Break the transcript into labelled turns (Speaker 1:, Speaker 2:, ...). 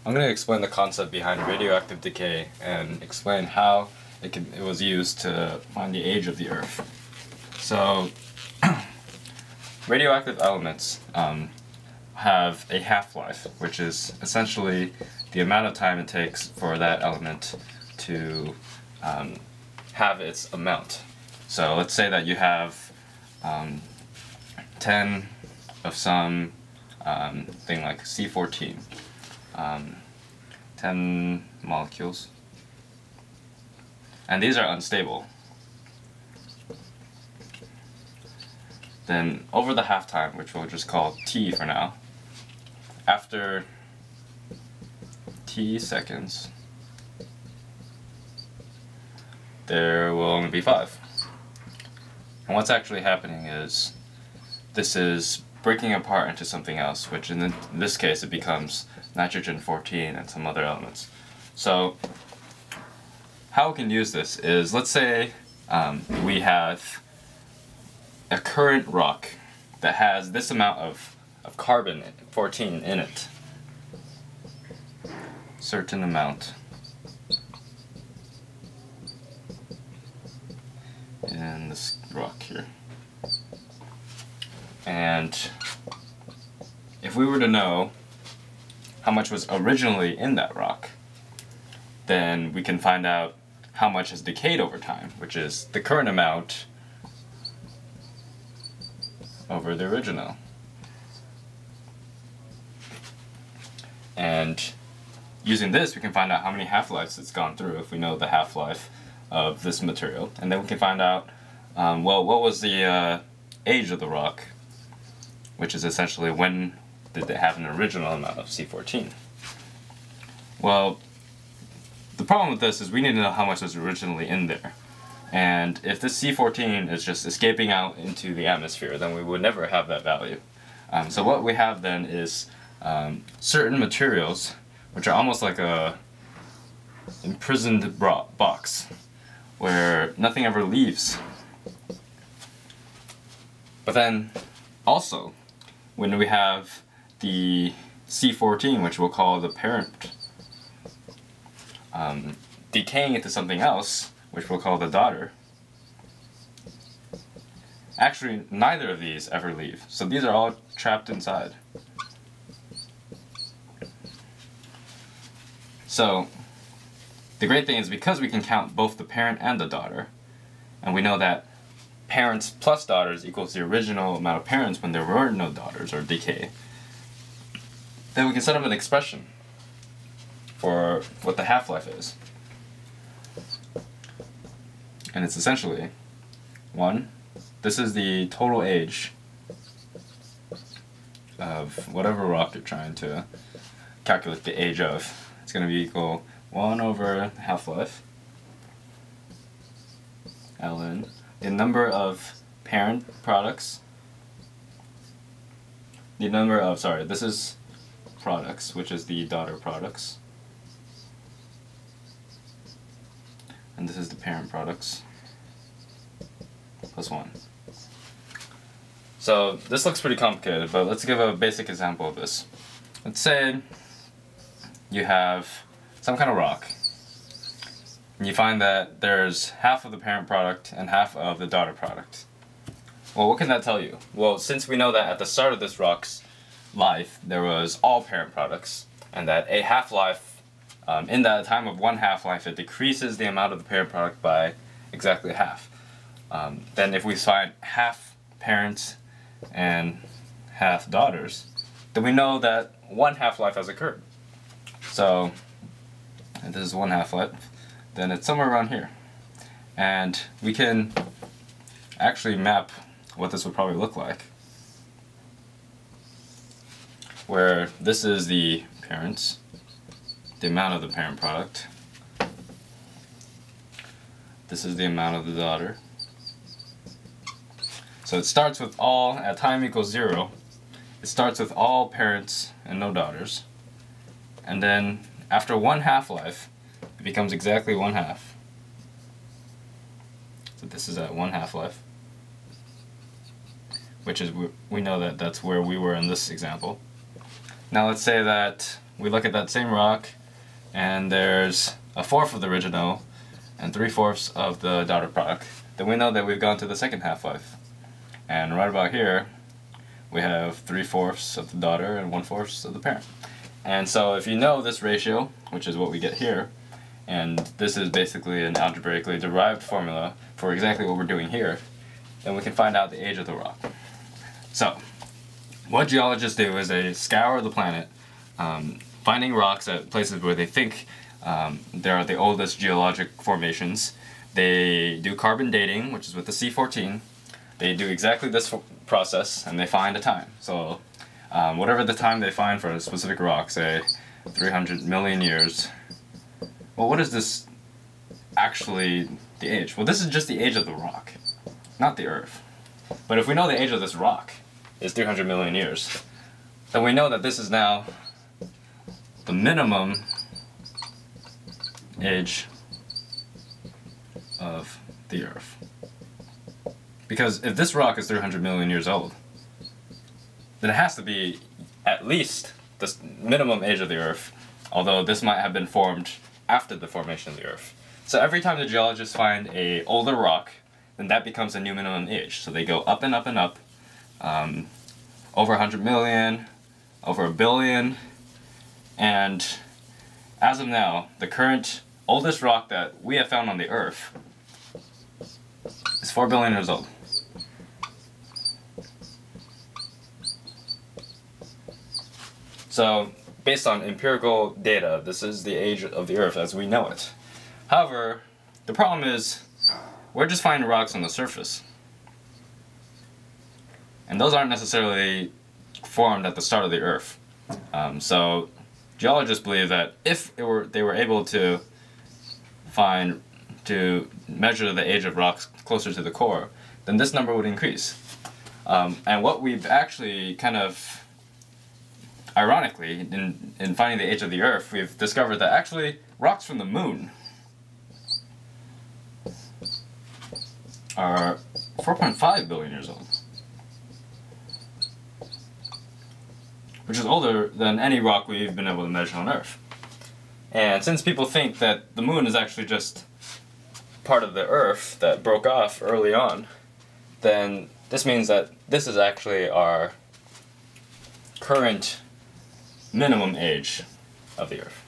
Speaker 1: I'm going to explain the concept behind radioactive decay and explain how it was used to find the age of the Earth. So, radioactive elements have a half-life, which is essentially the amount of time it takes for that element to have its amount. So let's say that you have 10 of some thing like C14, 10 molecules, and these are unstable. Then over the half-time, which we'll just call T for now, after T seconds, there will only be 5. And what's actually happening is this is breaking apart into something else, which in this case it becomes nitrogen-14 and some other elements. So how we can use this is, let's say we have a current rock that has this amount of carbon-14 in it. Certain amount. In this rock here. And if we were to know how much was originally in that rock, then we can find out how much has decayed over time, which is the current amount over the original. And using this, we can find out how many half-lives it's gone through if we know the half-life of this material. And then we can find out, well, what was the age of the rock, which is essentially when did they have an original amount of C14. Well, the problem with this is we need to know how much was originally in there. And if this C14 is just escaping out into the atmosphere, then we would never have that value. So what we have then is certain materials, which are almost like a imprisoned box, where nothing ever leaves. But then, also, when we have the C14, which we'll call the parent, decaying into something else, which we'll call the daughter, actually neither of these ever leave. So these are all trapped inside. So the great thing is, because we can count both the parent and the daughter, and we know that parents plus daughters equals the original amount of parents when there were no daughters or decay, then we can set up an expression for what the half-life is. And it's essentially 1, this is the total age of whatever rock you're trying to calculate the age of. It's going to be equal 1 over half-life ln the number of parent products, the number of, sorry, this is products, which is the daughter products, and this is the parent products, plus 1. So this looks pretty complicated, but let's give a basic example of this. Let's say you have some kind of rock, and you find that there's half of the parent product and half of the daughter product. Well, what can that tell you? Well, since we know that at the start of this rock's life there was all parent products, and that a half-life, in that time of 1 half-life, it decreases the amount of the parent product by exactly half. Then if we find half parents and half daughters, then we know that 1 half-life has occurred. So, if this is 1 half-life, then it's somewhere around here. And we can actually map what this would probably look like, where this is the parents, the amount of the parent product, this is the amount of the daughter. So it starts with all, at time equals 0, it starts with all parents and no daughters, and then after 1 half-life it becomes exactly 1/2. So this is at 1 half-life, which is, we know that that's where we were in this example. Now let's say that we look at that same rock, and there's a fourth of the original and 3/4 of the daughter product, then we know that we've gone to the second half-life. And right about here, we have 3/4 of the daughter and 1/4 of the parent. And so if you know this ratio, which is what we get here, and this is basically an algebraically derived formula for exactly what we're doing here, then we can find out the age of the rock. So, what geologists do is they scour the planet, finding rocks at places where they think there are the oldest geologic formations. They do carbon dating, which is with the C14. They do exactly this process, and they find a time. So, whatever the time they find for a specific rock, say 300 million years, well, what is this actually the age? Well, this is just the age of the rock, not the Earth. But if we know the age of this rock is 300 million years, then we know that this is now the minimum age of the Earth. Because if this rock is 300 million years old, then it has to be at least the minimum age of the Earth, although this might have been formed after the formation of the Earth. So every time the geologists find an older rock, then that becomes a new minimum age. So they go up and up and up, over 100 million, over a billion, and as of now, the current oldest rock that we have found on the Earth is 4 billion years old. So, based on empirical data, this is the age of the Earth as we know it. However, the problem is, we're just finding rocks on the surface. And those aren't necessarily formed at the start of the Earth. So, geologists believe that if they were able to measure the age of rocks closer to the core, then this number would increase. And what we've actually kind of, ironically, in finding the age of the Earth, we've discovered that actually rocks from the moon are 4.5 billion years old, which is older than any rock we've been able to measure on Earth. And since people think that the moon is actually just part of the Earth that broke off early on, then this means that this is actually our current minimum age of the Earth.